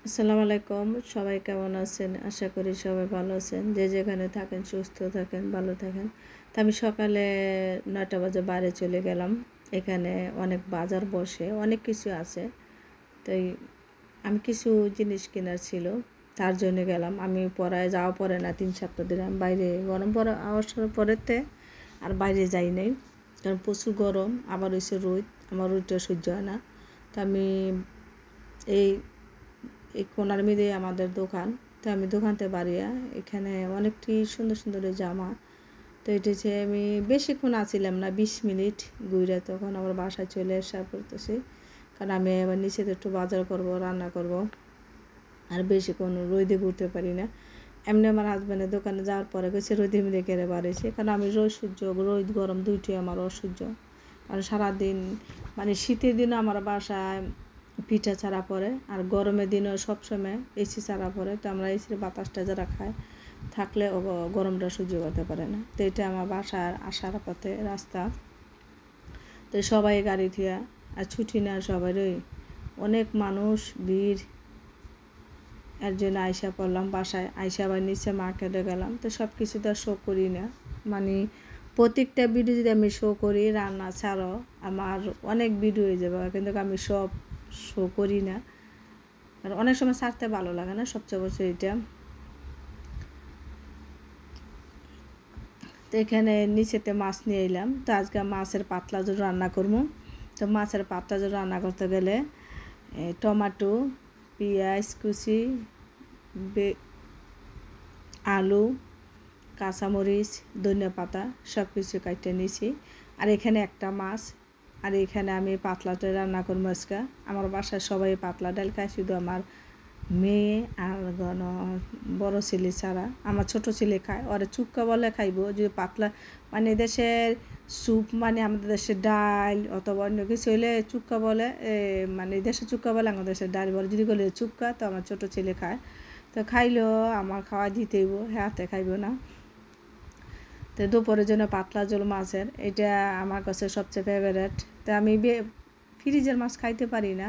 আসসালামু আলাইকুম। সবাই কেমন আছেন? আশা করি সবাই ভালো আছেন। যে যেখানে থাকেন সুস্থ থাকেন, ভালো থাকেন। তো আমি সকালে ৯টা বাজে বাইরে চলে গেলাম। এখানে অনেক বাজার বসে, অনেক কিছু আছে। তাই আমি কিছু জিনিস কেনার ছিল, তার জন্য গেলাম। আমি যাওয়া পরে না ৩ সপ্তাহ ধরে আমি বাইরে গরম পরে আসার পরেতে আর বাইরে যাই নাই, কারণ প্রচুর গরম। আবার হয়েছে রোদ, আমার রোদটা সহ্য হয় না। তো আমি এই এই কোনার মধ্যে আমাদের দোকান। তো আমি দোকানতে বাড়িয়া এখানে অনেকটি সুন্দর সুন্দর জামা। তো এটা হচ্ছে আমি বেশিক্ষণ আছিলাম না, 20 মিনিট ঘুরে তখন আমার বাসায় চলে আসা পড়তেছি, কারণ আমি আবার নিচেতে একটু বাজার করব, রান্না করব, আর বেশিক্ষণ রোদে ঘুরতে পারি না। এমনি আমার হাজব্যান্ডের দোকানে যাওয়ার পরে গেছে রোদে মেদে কেড়ে বাড়িয়েছে, কারণ আমি রোদ গরম দুইটাই আমার অসহ্য। কারণ সারাদিন মানে শীতের দিনও আমার বাসায় পিঠা ছাড়া পড়ে, আর গরমের দিনও সবসময় এসি ছাড়া পড়ে। তো আমরা এসির বাতাসটা যারা খায় থাকলে গরমটা সহ্য করতে পারে না। তো এটা আমার বাসার আসার পথে রাস্তা। তো সবাই গাড়ি থিয়া আর ছুটি না, সবারই অনেক মানুষ ভিড়। এর জন্য আইসা পড়লাম বাসায়, আইসা আবার নিচে মার্কেটে গেলাম। তো সব কিছু তো শো করি না, মানে প্রত্যেকটা ভিডিও যদি আমি শো করি রান্না ছাড়াও আমার অনেক ভিডিও হয়ে যাবে, কিন্তু আমি সব শো করি না, কারণ অনেক সময় ছাড়তে ভালো লাগে না, সবচেয়ে বড় এটা। তো এখানে নিচেতে মাছ নিয়ে এলাম। তো আজকে মাছের পাতলা ঝোল রান্না করবো। তো মাছের পাতলা ঝোল রান্না করতে গেলে টমেটো, পেঁয়াজ কুচি, আলু, কাঁচামরিচ, ধনিয়া পাতা সব কিছু কাটতে নিয়েছি। আর এখানে একটা মাছ। আর এখানে আমি পাতলাটা রান্না করবো আজকে। আমার বাসায় সবাই পাতলা ডাল খায়, শুধু আমার মেয়ে আর বড় ছেলে ছাড়া। আমার ছোট ছেলে খায়, ওরা চুক্কা বলে খাইব। যে পাতলা মানে দেশের স্যুপ, মানে আমাদের দেশের ডাল অথবা অন্য কিছু হলে চুক্কা বলে, মানে দেশের চুক্কা বলে, আমাদের দেশের ডাল বলে। যদি বলে চুক্কা, তো আমার ছোট ছেলে খায়। তো খাইলেও আমার খাওয়া দিতেইব, হাতে খাইব না। তো দুপুরের জন্য পাতলা ঝোল মাছের, এটা আমার কাছে সবচেয়ে ফেভারেট। তো আমি ফ্রিজের মাছ খাইতে পারি না,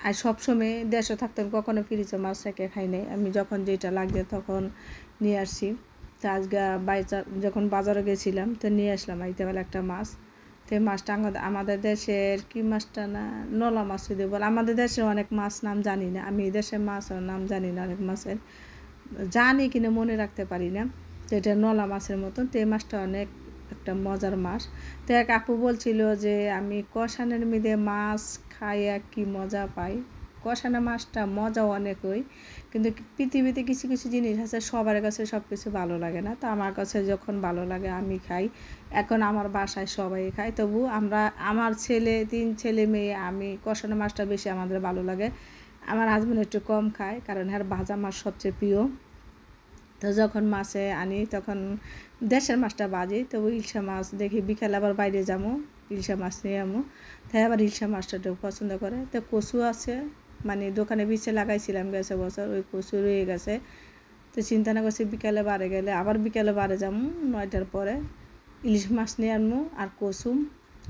আর সবসময় দেশে থাকতাম কখনো ফ্রিজের মাছ রেখে খাই নাই। আমি যখন যেটা লাগবে তখন নিয়ে আসছি। তো আজকে যখন বাজারে গেছিলাম তো নিয়ে আসলাম বেলা একটা মাছ। তো এই মাছটা আমাদের দেশের কি মাছটা না, নলা মাছ যদি বলে। আমাদের দেশের অনেক মাছ নাম জানি না, আমি দেশের মাছের নাম জানি না, অনেক মাছের জানি কিনা মনে রাখতে পারি না। তো এটা নলা মাছের মতন। তো এই মাছটা অনেক একটা মজার মাছ। তো এক আপু বলছিল যে আমি কষানের মধ্যে মাছ খাইয়া কি মজা পাই। কষানো মাছটা মজা অনেক হয়, কিন্তু পৃথিবীতে কিছু কিছু জিনিস আছে সবার কাছে সব কিছু ভালো লাগে না। তো আমার কাছে যখন ভালো লাগে আমি খাই। এখন আমার বাসায় সবাই খায়, তবু আমার 3 ছেলে মেয়ে, আমি কষানো মাছটা বেশি আমাদের ভালো লাগে। আমার হাজব্যান্ড একটু কম খায়, কারণ ভাজা মাছ সবচেয়ে প্রিয়। তো যখন মাছে আনি তখন দেশের মাছটা বাজি। তো ইলশা মাছ দেখি বিকালে আবার বাইরে যাবো, ইলশা মাছ নিয়ে আমো। তাই আবার ইলশা মাছটা একটু পছন্দ করে। তো কচু আছে, মানে দোকানে বিছে লাগাইছিলাম গেছে বছর, ওই কচু রয়ে গেছে। তো চিন্তা না করছি বিকালে বারে গেলে, আবার বিকালে বারে যাবো 9টার পরে, ইলিশ মাছ নিয়ে আনবো আর কচু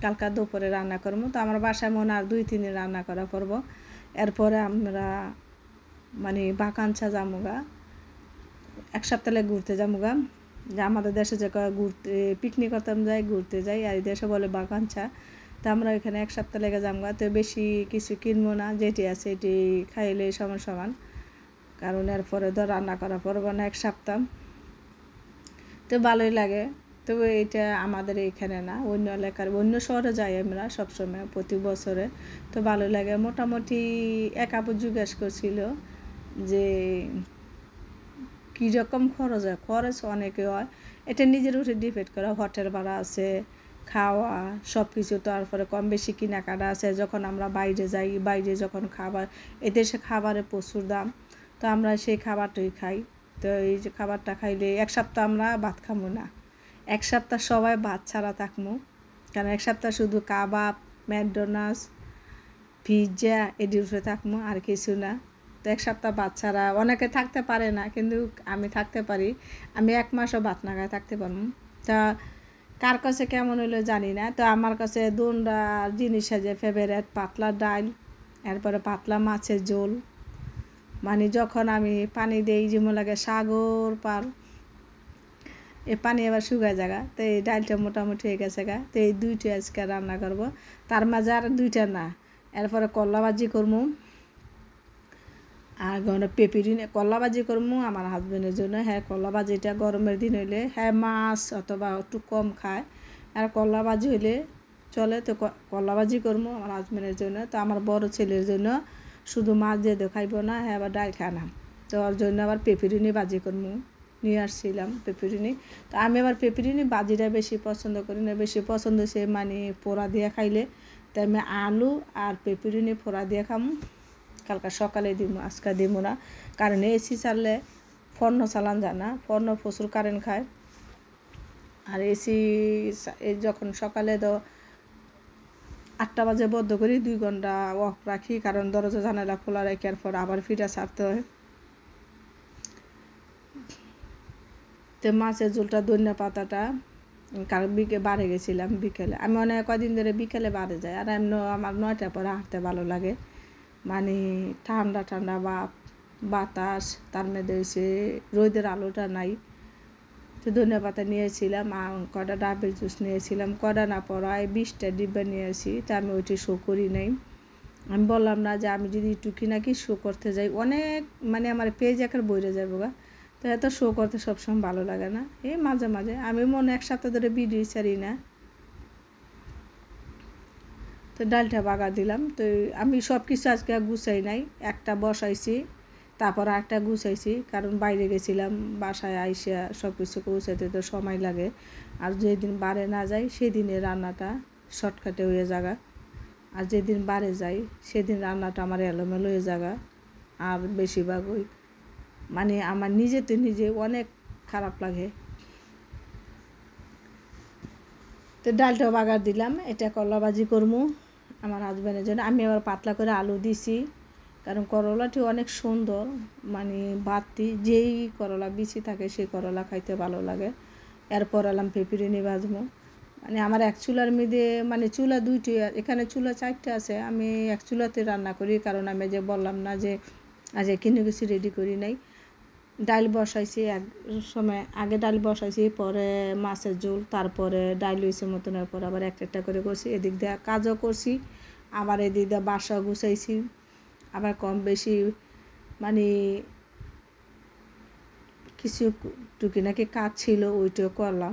কালকা দুপুরে রান্না করবো। তো আমার বাসায় মনে আর 2-3 দিন রান্না করা করবো। এরপরে আমরা মানে বাকানছা যামুগা, এক সপ্তাহ লাগে ঘুরতে যাবো গা। যে আমাদের দেশে যে ঘুরতে পিকনিক করতাম যাই, ঘুরতে যাই, আর এই দেশে বলে বাগানছা। তো আমরা ওইখানে এক সপ্তাহ লেগে যাবো গা। তো বেশি কিছু কিনবো না, যেটি আছে এটি খাইলে সমান সমান, কারণ এরপরে তো রান্না করা পড়বো না এক সপ্তাহ। তো ভালোই লাগে। তবে এটা আমাদের এইখানে না, অন্য এলাকার অন্য শহরে যাই আমরা সবসময় প্রতি বছরে। তো ভালো লাগে। মোটামুটি এক আপু জিজ্ঞেস করছিল যে কীরকম খরচ হয়। খরচ অনেকে হয়, এটা নিজের উপরে ডিপেন্ড করে। হোটেল ভাড়া আছে, খাওয়া সব কিছু, তারপরে কম বেশি কেনাকাটা আছে। যখন আমরা বাইরে যাই, বাইরে যখন খাবার, এদেশে খাবারের প্রচুর দাম, তো আমরা সেই খাবারটাই খাই। তো এই যে খাবারটা খাইলে এক সপ্তাহ আমরা ভাত খাবো না, এক সপ্তাহ সবাই ভাত ছাড়া থাকবো, কারণ এক সপ্তাহ শুধু কাবাব, ম্যাকডোনাল্ডস, পিৎজা এটির উপরে থাকবো, আর কিছু না। তো এক সপ্তাহ ভাত ছাড়া অনেকে থাকতে পারে না, কিন্তু আমি থাকতে পারি। আমি 1 মাসও ভাত না খায় থাকতে পারবো। তা কার কাছে কেমন হলো জানি না। তো আমার কাছে দুটা জিনিস আছে ফেভারিট, পাতলা ডাল, এরপরে পাতলা মাছের ঝোল, মানে যখন আমি পানি দিই যেমন লাগে সাগর পার, এই পানি আবার শুকায় জায়গা। তো এই ডালটা মোটামুটি হয়ে গেছে গা। তো এই দুইটা আজকে রান্না করব, তার মাঝে আর দুইটা না, এরপরে করলা ভাজি করবো আর পেঁপিরিনে করলা ভাজি করবো আমার হাজবেন্ডের জন্য। হ্যাঁ, করলা ভাজিটা গরমের দিন হইলে হ্যাঁ মাছ অথবা একটু কম খায়, আর করলা ভাজি হইলে চলে। তো করলা ভাজি করবো আমার হাজবেন্ডের জন্য। তো আমার বড় ছেলের জন্য শুধু মাছ দিয়ে খাইব না, হ্যাঁ আবার ডাল খায় না, তো ওর জন্য আবার পেঁপিরিনি ভাজি করবো নিয়ে আসছিলাম পেঁপিরিনি। তো আমি আবার পেঁপিরিনি ভাজিটা বেশি পছন্দ করি না, বেশি পছন্দ সে মানে পোড়া দিয়ে খাইলে। তাই আমি আলু আর পেঁপিরিনি পোড়া দিয়ে খামো। কালকে সকালে দিব, আজকে দিব না, কারণ এসি চাললে ফর্ন চালান যায় না, ফর্ন প্রচুর কারেন্ট খায়। আর এসি যখন সকালে 8টা বাজে বন্ধ করি, 2 ঘন্টা অফ রাখি, কারণ দরজা জানালা খোলা রাখার পর আবার ফিটা ছাড়তে হয়। তো মাছের ঝোলটা ধনিয়া পাতাটা কারণ বাড়ে গেছিলাম বিকেলে, আমি অনেক কদিন ধরে বিকেলে বাড়ে যাই, আর এমন আমার 9টার পরে হাঁটতে ভালো লাগে, মানে ঠান্ডা ঠান্ডা বাতাস, তার মধ্যে হয়েছে রোদের আলোটা নাই। তো ধনিয়া পাতা নিয়েছিলাম, আর কটা ডাবের জুস নিয়েছিলাম, কটা না পড়ায় 20টা ডিব্বা নিয়েছি। তা আমি ওইটি শো করি নাই, আমি বললাম না যে আমি যদি একটু নাকি শো করতে যাই অনেক, মানে আমার পেজ একার বইরে যাবো গা। তো এত শো করতে সবসময় ভালো লাগে না, এই মাঝে মাঝে আমি মনে 1 সপ্তাহ ধরে ভিডিও ছাড়ি না। তো ডালটা বাগা দিলাম। তো আমি সব কিছু আজকে গুছাই নাই, একটা বসাইছি তারপর আরেকটা গুছাইছি, কারণ বাইরে গেছিলাম, বাসায় আইসা সব কিছু গুছাইতে তো সময় লাগে। আর যেদিন বারে না যাই সেদিনে রান্নাটা শর্টকাটে হয়ে জায়গা, আর যেদিন বারে যাই সেদিন রান্নাটা আমার এলোমেলো হয়ে জায়গা। আর বেশিরভাগ ওই মানে আমার নিজে অনেক খারাপ লাগে। তো ডালটাও বাগার দিলাম, এটা করলা ভাজি করবো আমার হাজব্যান্ডের জন্য। আমি আবার পাতলা করে আলু দিছি, কারণ করলাটি অনেক সুন্দর, মানে বাতি যেই করলা বিচি থাকে সেই করলা খাইতে ভালো লাগে। এরপর এলাম পেঁপিরিনি ভাজবো, মানে আমার এক চুলার মধ্যে, মানে চুলা 2টি, এখানে চুলা 4টে আছে, আমি এক চুলাতে রান্না করি, কারণ আমি যে বললাম না যে আজ কিনে কিছু রেডি করি নাই। ডাল বসাইছি এক সময় আগে, ডাল বসাইছি, পরে মাছের ঝোল, তারপরে ডাল হয়েছে মতনের পর আবার একটা করে করছি, এদিক দিয়ে কাজও করছি, আবার এদিক দিয়ে বাসা গুছাইছি, আবার কম বেশি মানে কিছু টুকিনাকি কাজ ছিল ওইটাও করলাম।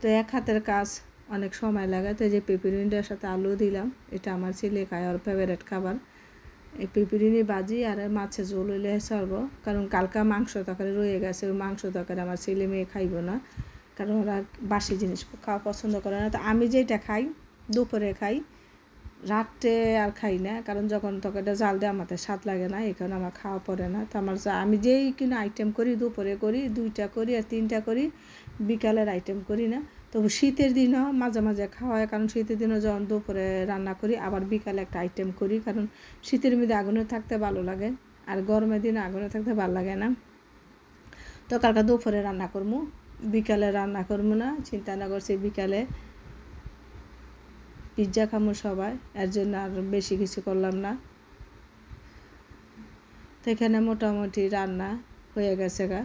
তো এক হাতের কাজ অনেক সময় লাগে। তো এই যে পেঁপিরিনিটার সাথে আলু দিলাম, এটা আমার ছেলে খায়, ওর ফেভারিট খাবার। এই পেঁপিরিনি ভাজি আর মাছের ঝোল হইলে সরব, কারণ কালকা মাংস তরকারি রয়ে গেছে, ওই মাংস তরকারি আমার ছেলে মেয়ে খাইব না, কারণ ওরা বাসি জিনিস খাওয়া পছন্দ করে না। তো আমি যেটা খাই দুপুরে খাই, রাত্রে আর খাই না, কারণ যখন তরকারিটা জাল দেয় আমাদের স্বাদ লাগে না, এখানে আমার খাওয়া পড়ে না। তো আমার আমি যেই কিনা আইটেম করি দুপুরে করি, 2টা করি আর 3টা করি, বিকালের আইটেম করি না। তবু শীতের দিনও মাঝে মাঝে খাওয়া হয়, কারণ শীতের দিনও যখন দুপুরে রান্না করি আবার বিকালে একটা আইটেম করি, কারণ শীতের মধ্যে আগুনে থাকতে ভালো লাগে, আর গরমের দিনে আগুনে থাকতে ভালো লাগে না। তো কালকে দুপুরে রান্না করবো, বিকালে রান্না করবো না, চিন্তা না করছি বিকালে পিৎজা খামো সবাই, এর জন্য আর বেশি কিছু করলাম না। তো এখানে মোটামুটি রান্না হয়ে গেছে গা।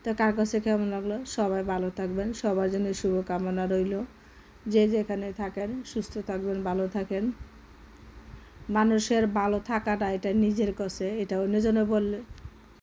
তো কার কাছে কেমন লাগলো, সবাই ভালো থাকবেন, সবার জন্য শুভকামনা রইল, যে যেখানে থাকেন সুস্থ থাকবেন, ভালো থাকেন। মানুষের ভালো থাকাটা এটা নিজের কাছে, এটা অন্যজনে বললে